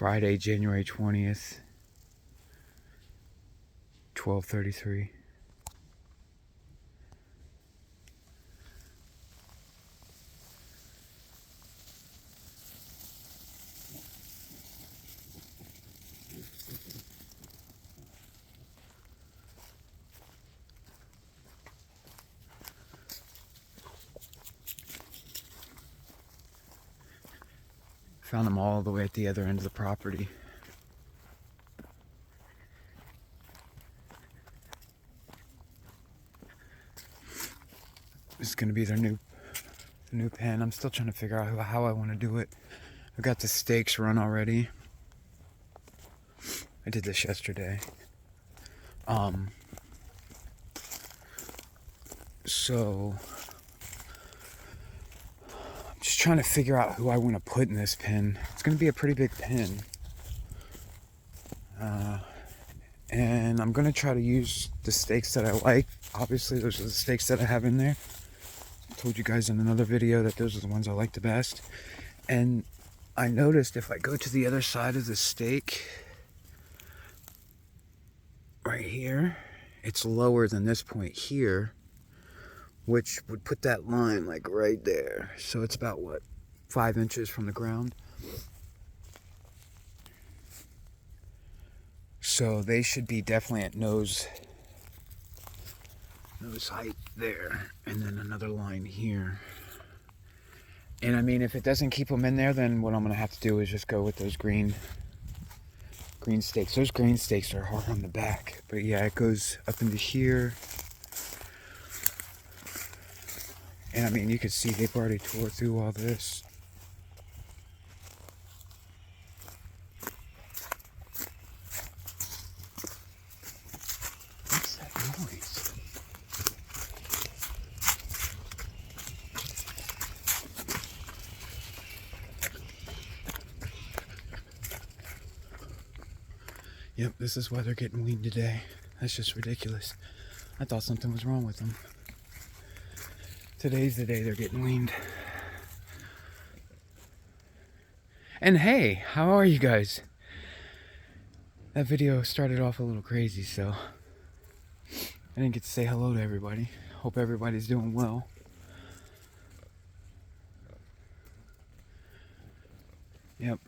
Friday, January 20th, 12:33. Found them all the way at the other end of the property. This is gonna be their new pen. I'm still trying to figure out how I want to do it. I've got the stakes run already. I did this yesterday. So I'm just trying to figure out who I want to put in this pen. It's gonna be a pretty big pen. And I'm gonna try to use the stakes that I like. Obviously, those are the stakes that I have in there. I told you guys in another video that those are the ones I like the best. And I noticed if I go to the other side of the stake, right here, it's lower than this point here, which would put that line like right there. So it's about, what, 5 inches from the ground. So they should be definitely at nose height there, and then another line here. And I mean, if it doesn't keep them in there, then what I'm gonna have to do is just go with those green stakes. Those green stakes are hard on the back, but yeah, it goes up into here. And I mean, you can see they've already tore through all this. What's that noise? Yep, this is why they're getting weaned today. That's just ridiculous. I thought something was wrong with them. Today's the day they're getting weaned. And hey, how are you guys? That video started off a little crazy, so I didn't get to say hello to everybody. Hope everybody's doing well. Yep.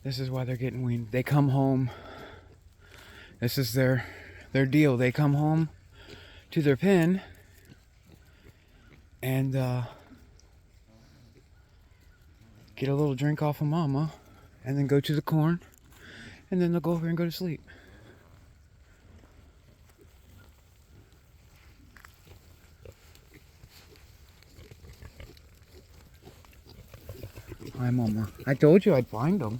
This is why they're getting weaned. They come home. This is their deal. They come home to their pen and get a little drink off of mama, and then go to the corn, and then they'll go over and go to sleep. Hi, mama. I told you I'd find them.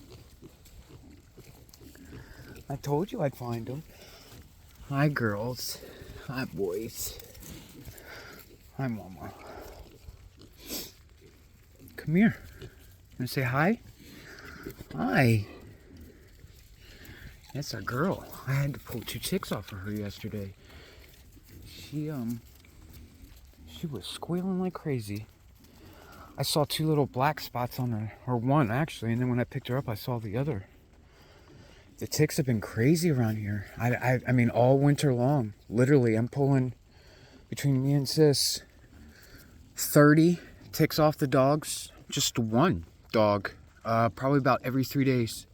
I told you I'd find them. Hi, girls. Hi, boys. Hi, mama. Come here. You wanna say hi? Hi. That's a girl. I had to pull 2 chicks off of her yesterday. She was squealing like crazy. I saw 2 little black spots on her, or 1 actually, and then when I picked her up, I saw the other. The ticks have been crazy around here. I mean, all winter long. Literally, I'm pulling, between me and sis, 30 ticks off the dogs. Just 1 dog. Probably about every 3 days.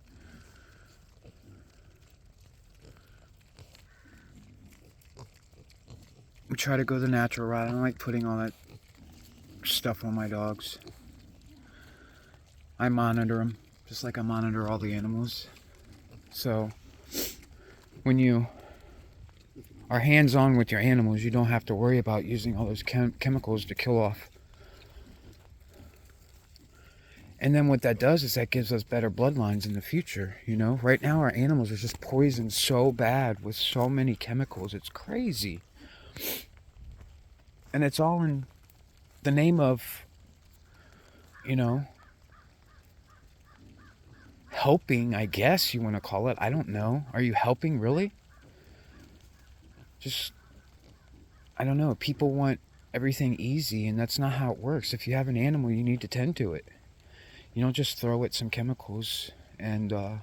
I try to go the natural route. I don't like putting all that stuff on my dogs. I monitor them, just like I monitor all the animals. So, when you are hands-on with your animals, you don't have to worry about using all those chemicals to kill off. And then what that does is that gives us better bloodlines in the future, you know? Right now our animals are just poisoned so bad with so many chemicals. It's crazy. And it's all in the name of, you know, helping, I guess you want to call it. I don't know. Are you helping, really? Just, I don't know. People want everything easy, and that's not how it works. If you have an animal, you need to tend to it. You don't just throw it some chemicals and, well,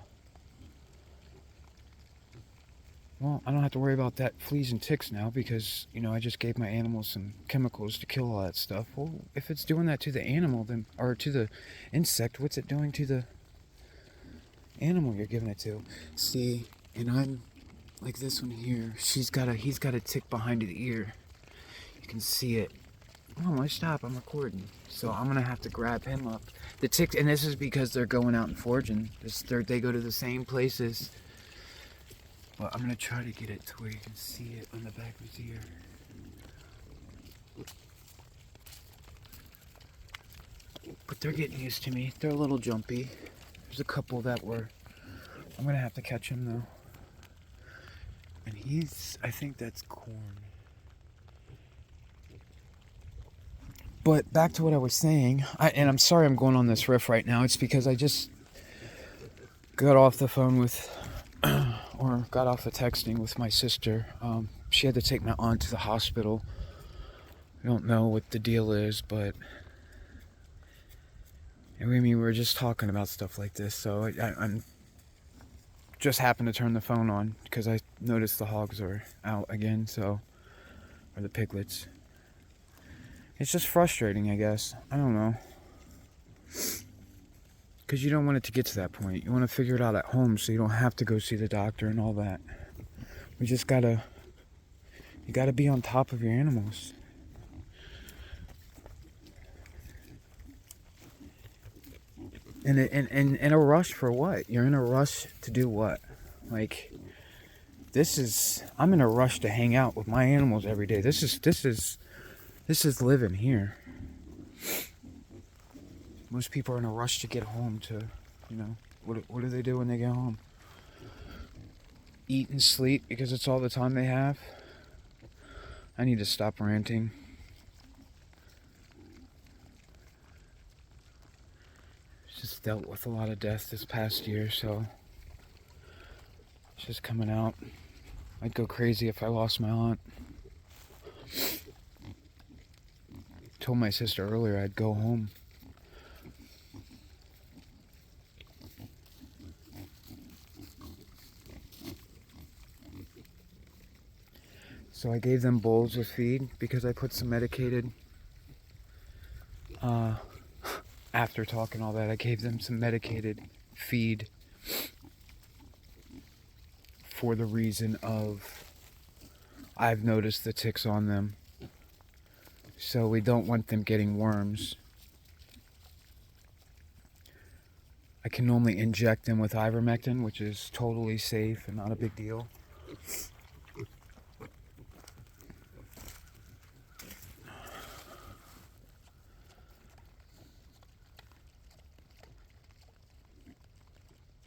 I don't have to worry about that fleas and ticks now because, I just gave my animals some chemicals to kill all that stuff. Well, if it's doing that to the animal, then, or to the insect, what's it doing to the animal you're giving it to? See, and I'm like this one here. He's got a tick behind the ear. You can see it. Oh, my stop, I'm recording. So I'm gonna have to grab him up. The tick, and this is because they're going out and foraging. They go to the same places. Well, I'm gonna try to get it to where you can see it on the back of his ear. But they're getting used to me. They're a little jumpy. There's a couple that were. I'm gonna have to catch him though. And I think that's corn. But back to what I was saying, and I'm sorry I'm going on this riff right now. It's because I just got off the phone with, or got off the texting with my sister. She had to take my aunt to the hospital. I don't know what the deal is, but we were just talking about stuff like this. So I'm just happened to turn the phone on because I noticed the hogs are out again. Or the piglets. It's just frustrating, I guess. I don't know. Because you don't want it to get to that point. You want to figure it out at home so you don't have to go see the doctor and all that. You gotta be on top of your animals. And in a rush for what? You're in a rush to do what? Like, I'm in a rush to hang out with my animals every day. This is living here. Most people are in a rush to get home to, what do they do when they get home? Eat and sleep because it's all the time they have. I need to stop ranting. Just dealt with a lot of death this past year, so it's just coming out. I'd go crazy if I lost my aunt. Told my sister earlier I'd go home. So I gave them bowls of feed because I put some medicated, after talking all that, I gave them some medicated feed for the reason of I've noticed the ticks on them. So we don't want them getting worms. I can normally inject them with ivermectin, which is totally safe and not a big deal.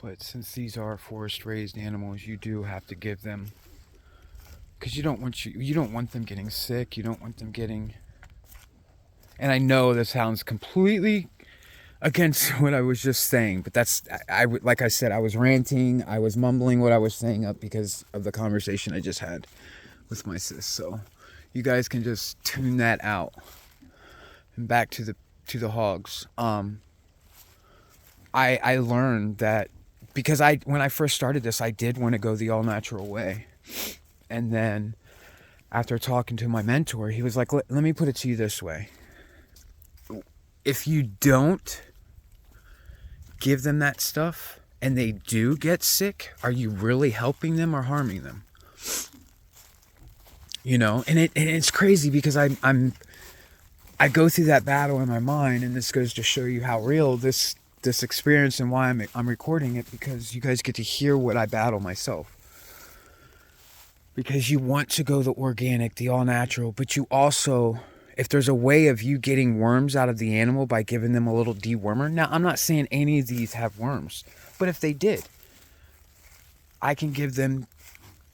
But since these are forest-raised animals, you do have to give them, because you don't want them getting sick. You don't want them getting. And I know this sounds completely against what I was just saying, but like I said, I was ranting, I was mumbling what I was saying up because of the conversation I just had with my sis. So you guys can just tune that out. And back to the hogs. I learned that because when I first started this, I did want to go the all natural way. And then after talking to my mentor, he was like, let me put it to you this way. If you don't give them that stuff and they do get sick, are you really helping them or harming them? And it's crazy because I go through that battle in my mind, and this goes to show you how real this experience and why I'm recording it, because you guys get to hear what I battle myself. Because you want to go the organic, the all natural, but you also, if there's a way of you getting worms out of the animal by giving them a little dewormer. Now, I'm not saying any of these have worms, but if they did, I can give them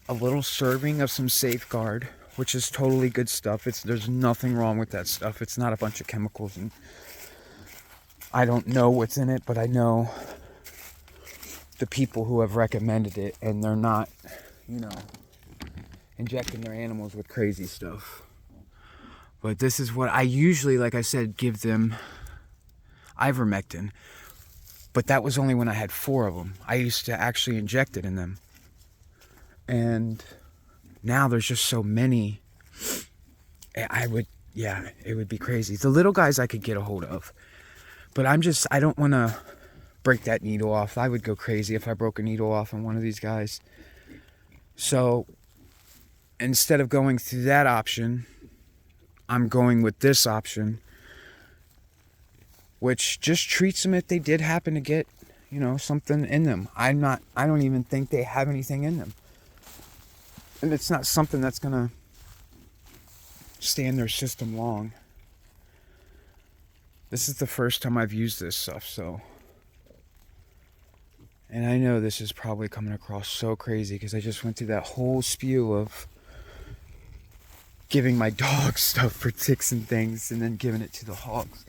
a little serving of some Safeguard, which is totally good stuff. There's nothing wrong with that stuff. It's not a bunch of chemicals, and I don't know what's in it, but I know the people who have recommended it, and they're not, injecting their animals with crazy stuff. But this is what I usually, like I said, give them ivermectin. But that was only when I had 4 of them. I used to actually inject it in them. And now there's just so many. It would be crazy. The little guys I could get a hold of. But I don't want to break that needle off. I would go crazy if I broke a needle off on one of these guys. So instead of going through that option, I'm going with this option, which just treats them if they did happen to get, something in them. I don't even think they have anything in them. And it's not something that's going to stay in their system long. This is the first time I've used this stuff, so. And I know this is probably coming across so crazy because I just went through that whole spew of giving my dog stuff for ticks and things and then giving it to the hogs.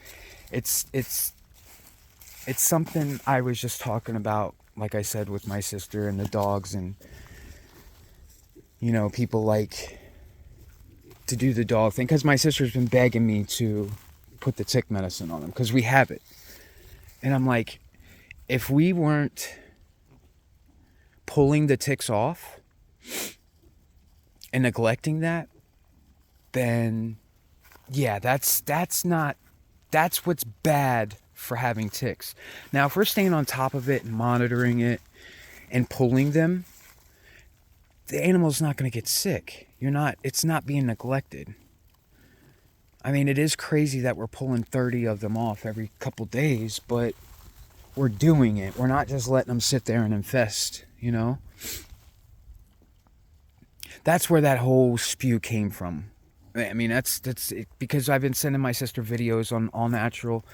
It's something I was just talking about, like I said, with my sister and the dogs, and people like to do the dog thing because my sister's been begging me to put the tick medicine on them because we have it. And I'm like, if we weren't pulling the ticks off and neglecting that, then yeah, that's what's bad for having ticks. Now, if we're staying on top of it and monitoring it and pulling them, the animal's not going to get sick. It's not being neglected. I mean, it is crazy that we're pulling 30 of them off every couple days, but we're doing it. We're not just letting them sit there and infest, That's where that whole spew came from. I mean, that's it, because I've been sending my sister videos on all natural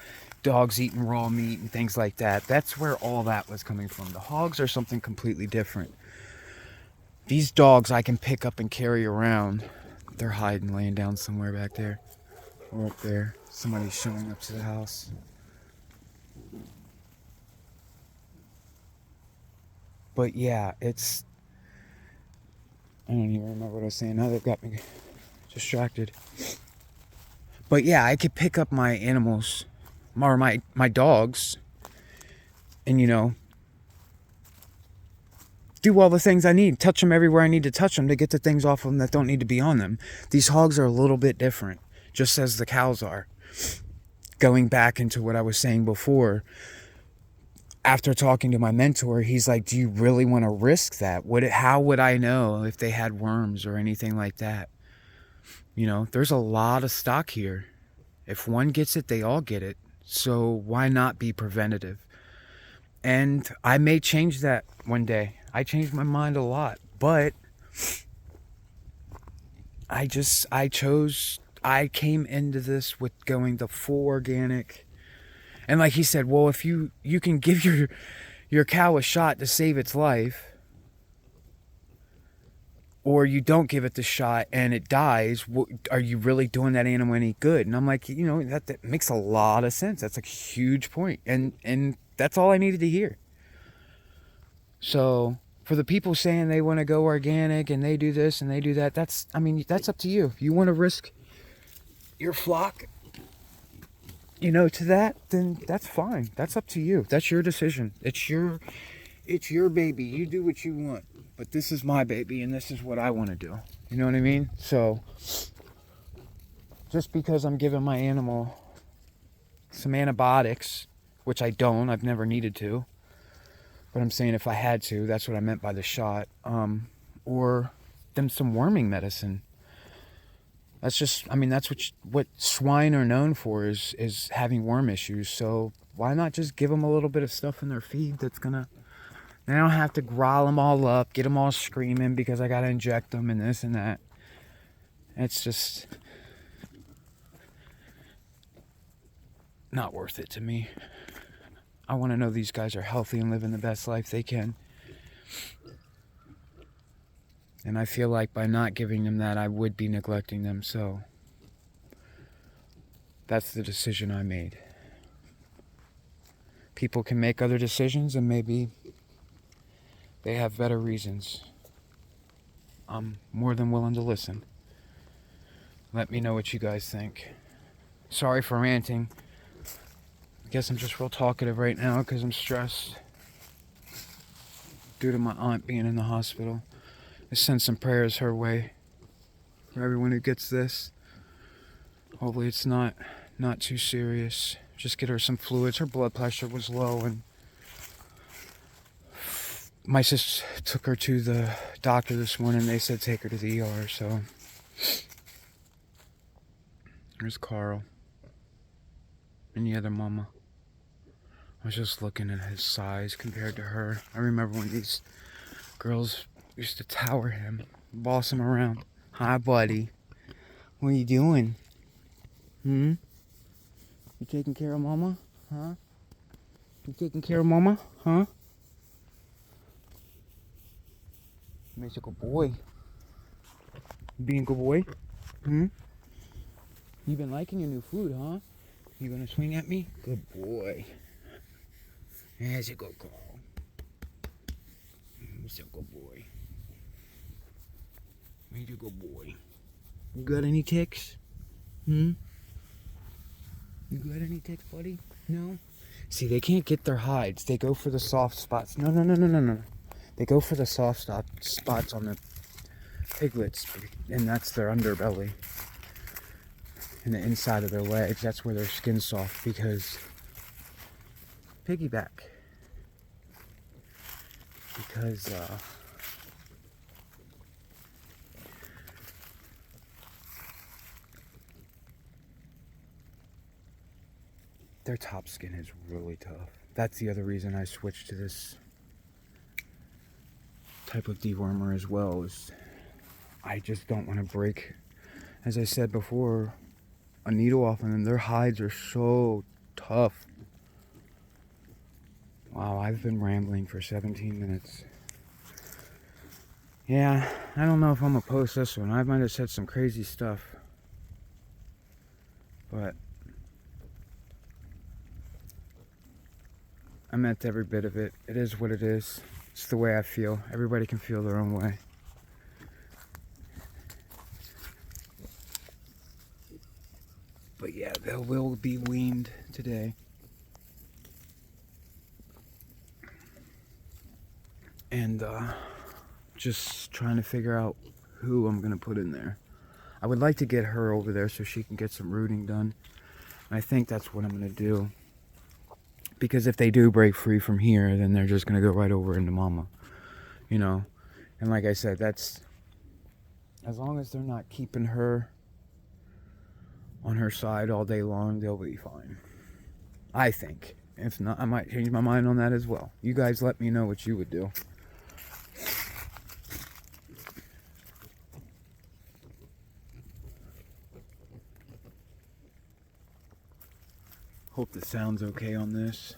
dogs eating raw meat and things like that. That's where all that was coming from. The hogs are something completely different. These dogs I can pick up and carry around. They're hiding, laying down somewhere back there. Or up there. Somebody's showing up to the house. But yeah, I don't even remember what I was saying. Now they've got me distracted. But yeah, I could pick up my animals, or my dogs, and do all the things I need. Touch them everywhere I need to touch them to get the things off of them that don't need to be on them. These hogs are a little bit different, just as the cows are. Going back into what I was saying before, after talking to my mentor, he's like, do you really want to risk that? How would I know if they had worms or anything like that? There's a lot of stock here. If one gets it, they all get it. So why not be preventative? And I may change that one day. I changed my mind a lot, but I came into this with going the full organic. And like he said, well, if you can give your cow a shot to save its life, or you don't give it the shot and it dies, are you really doing that animal any good? And I'm like, that makes a lot of sense. That's a huge point. And that's all I needed to hear. So for the people saying they want to go organic and they do this and they do that, that's up to you. If you want to risk your flock, to that, then that's fine. That's up to you. That's your decision. It's your baby. You do what you want. But this is my baby, and this is what I want to do. You know what I mean? So, just because I'm giving my animal some antibiotics, which I don't, I've never needed to, but I'm saying if I had to, that's what I meant by the shot, or them some worming medicine. That's just, that's what swine are known for is having worm issues. So why not just give them a little bit of stuff in their feed that's gonna. I don't have to growl them all up, get them all screaming because I got to inject them and this and that. It's just not worth it to me. I want to know these guys are healthy and living the best life they can. And I feel like by not giving them that, I would be neglecting them. So that's the decision I made. People can make other decisions and maybe they have better reasons. I'm more than willing to listen. Let me know what you guys think. Sorry for ranting. I guess I'm just real talkative right now because I'm stressed due to my aunt being in the hospital. I send some prayers her way for everyone who gets this. Hopefully it's not too serious. Just get her some fluids. Her blood pressure was low, and my sister took her to the doctor this morning. They said take her to the ER, so there's Carl and the other mama. I was just looking at his size compared to her. I remember when these girls used to tower him, boss him around. Hi, buddy. What are you doing? You taking care of mama? Huh? You taking care of mama? Huh? Makes a good boy. Being a good boy? You been liking your new food, huh? You gonna swing at me? Good boy. That's a good girl. He's a good boy. He's a good boy. You got any ticks? You got any ticks, buddy? No? See, they can't get their hides. They go for the soft spots. No. They go for the soft spots on the piglets, and that's their underbelly. And the inside of their legs, that's where their skin's soft, because piggyback. Because their top skin is really tough. That's the other reason I switched to this type of dewormer as well, is I just don't want to break, as I said before, a needle off of them. Their hides are so tough. Wow, I've been rambling for 17 minutes. Yeah, I don't know if I'm gonna post this one. I might have said some crazy stuff, but I meant every bit of it. It is what it is. It's the way I feel. Everybody can feel their own way. But yeah, they will be weaned today. And just trying to figure out who I'm going to put in there. I would like to get her over there so she can get some rooting done. And I think that's what I'm going to do. Because if they do break free from here, then they're just going to go right over into mama. You know? And like I said, that's... as long as they're not keeping her on her side all day long, they'll be fine. I think. If not, I might change my mind on that as well. You guys let me know what you would do. Hope the sound's okay on this.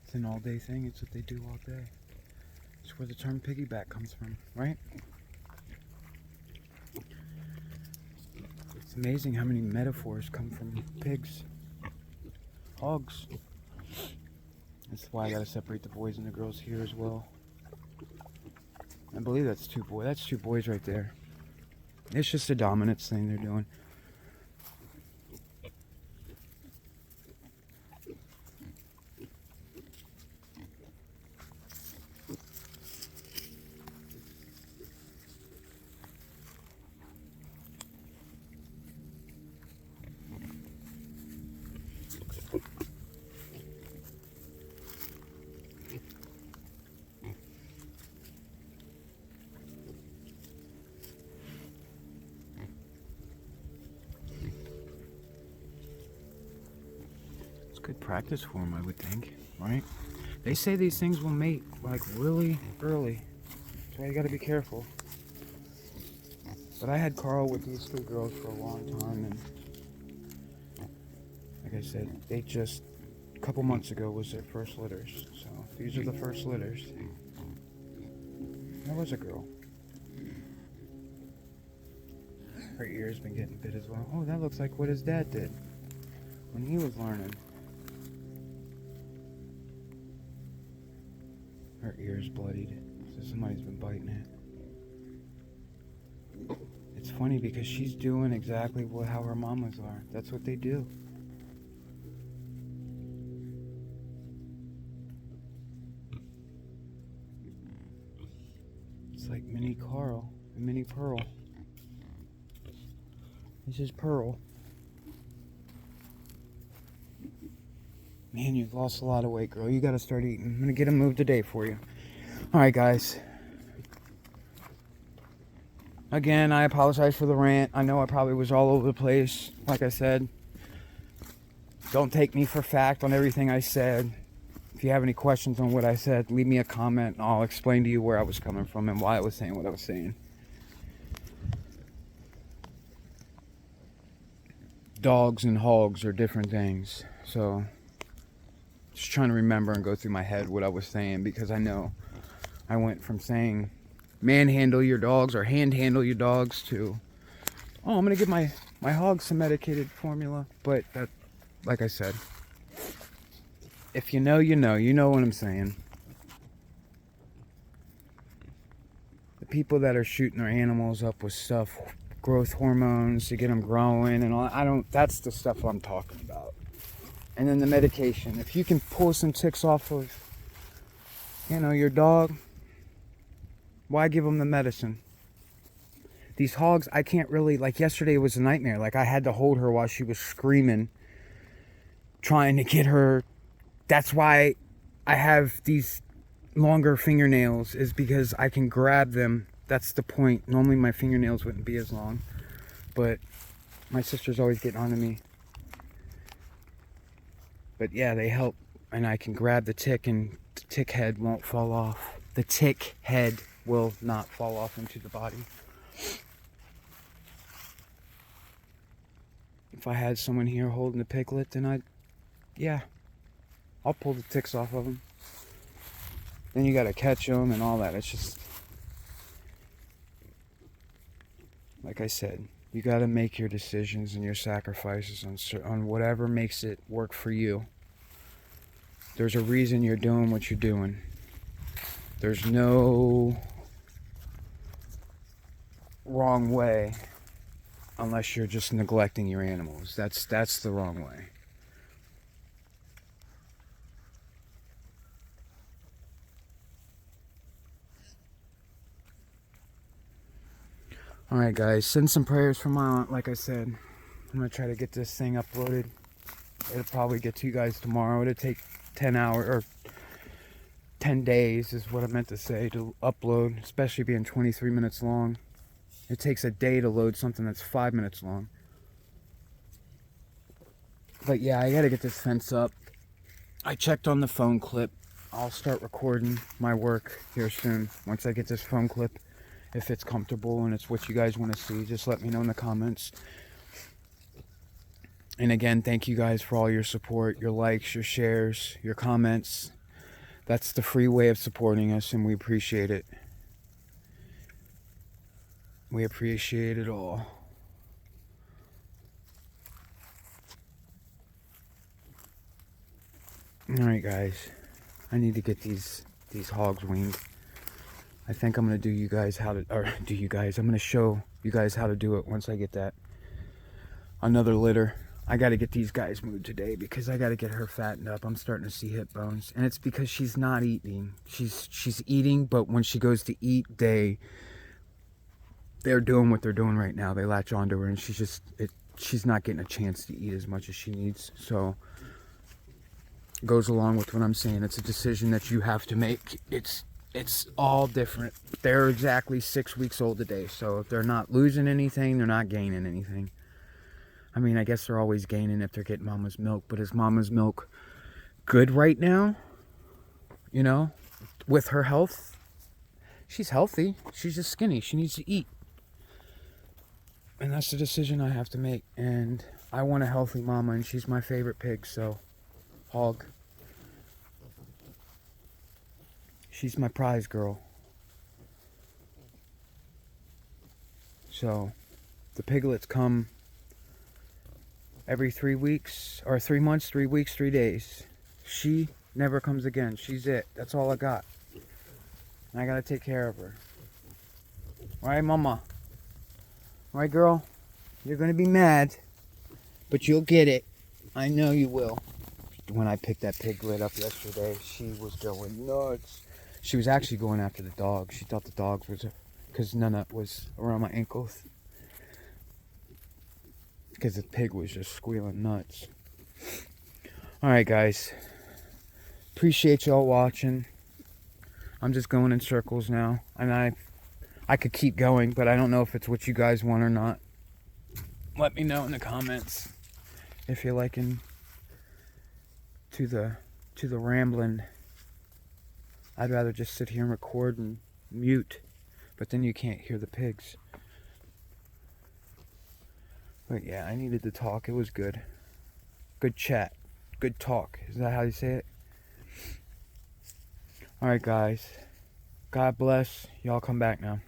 It's an all-day thing. It's what they do all day. It's where the term piggyback comes from, right? It's amazing how many metaphors come from pigs. Hogs. That's why I gotta separate the boys and the girls here as well. I believe that's two boys. That's two boys right there. It's just a dominance thing they're doing. Good practice for them, I would think, right? They say these things will mate like really early, so you gotta be careful. But I had Carl with these two girls for a long time, and like I said, they just couple months ago was their first litters. So these are the first litters. That was a girl. Her ear's been getting bit as well. Oh, that looks like what his dad did when he was learning. Her ear's bloodied. So somebody's been biting it. It's funny because she's doing exactly how her mamas are. That's what they do. It's like mini Carl and mini Pearl. This is Pearl. Man, you've lost a lot of weight, girl. You gotta start eating. I'm gonna get a move today for you. Alright, guys. Again, I apologize for the rant. I know I probably was all over the place. Like I said, don't take me for fact on everything I said. If you have any questions on what I said, leave me a comment and I'll explain to you where I was coming from and why I was saying what I was saying. Dogs and hogs are different things. So, just trying to remember and go through my head what I was saying, because I know I went from saying manhandle your dogs or handhandle your dogs to, oh, I'm going to give my hog some medicated formula. But that, like I said, if you know, you know. You know what I'm saying. The people that are shooting their animals up with stuff, growth hormones to get them growing and all, that's the stuff I'm talking about. And then the medication. If you can pull some ticks off of, your dog, why give them the medicine? These hogs, I can't really, like yesterday was a nightmare. Like I had to hold her while she was screaming, trying to get her. That's why I have these longer fingernails, is because I can grab them. That's the point. Normally my fingernails wouldn't be as long, but my sister's always getting on to me. But yeah, they help, and I can grab the tick and the tick head won't fall off. The tick head will not fall off into the body. If I had someone here holding the piglet, then I'll pull the ticks off of them. Then you gotta catch them and all that. It's just, like I said, you gotta make your decisions and your sacrifices on whatever makes it work for you. There's a reason you're doing what you're doing. There's no wrong way unless you're just neglecting your animals. That's the wrong way. Alright guys, send some prayers for my aunt. Like I said, I'm going to try to get this thing uploaded. It'll probably get to you guys tomorrow. It'll take 10 hours, or 10 days is what I meant to say, to upload, especially being 23 minutes long. It takes a day to load something that's 5 minutes long. But yeah, I got to get this fence up. I checked on the phone clip. I'll start recording my work here soon. Once I get this phone clip, if it's comfortable and it's what you guys want to see, just let me know in the comments. And again, thank you guys for all your support, your likes, your shares, your comments. That's the free way of supporting us, and we appreciate it. We appreciate it all. Alright guys, I need to get these hogs weaned. I think I'm going to do you guys I'm going to show you guys how to do it once I get that. Another litter. I got to get these guys moved today because I got to get her fattened up. I'm starting to see hip bones. And it's because she's not eating. She's eating, but when she goes to eat, they're doing what they're doing right now. They latch onto her and she's not getting a chance to eat as much as she needs. So it goes along with what I'm saying. It's a decision that you have to make. It's all different. They're exactly 6 weeks old today. So if they're not losing anything, they're not gaining anything. I mean, I guess they're always gaining if they're getting mama's milk. But is mama's milk good right now? With her health? She's healthy. She's just skinny. She needs to eat. And that's the decision I have to make. And I want a healthy mama, and she's my favorite pig. So, hog. She's my prize girl. So, the piglets come every 3 weeks, or 3 months, 3 weeks, 3 days. She never comes again. She's it. That's all I got. And I gotta take care of her. Alright, mama? Alright, girl? You're gonna be mad, but you'll get it. I know you will. When I picked that piglet up yesterday, she was going nuts. She was actually going after the dog. She thought the dog was, because Nana was around my ankles. Because the pig was just squealing nuts. Alright, guys. Appreciate y'all watching. I'm just going in circles now. And I could keep going, but I don't know if it's what you guys want or not. Let me know in the comments if you're liking to the rambling. I'd rather just sit here and record and mute, but then you can't hear the pigs. But yeah, I needed to talk. It was good. Good chat. Good talk. Is that how you say it? Alright, guys. God bless. Y'all come back now.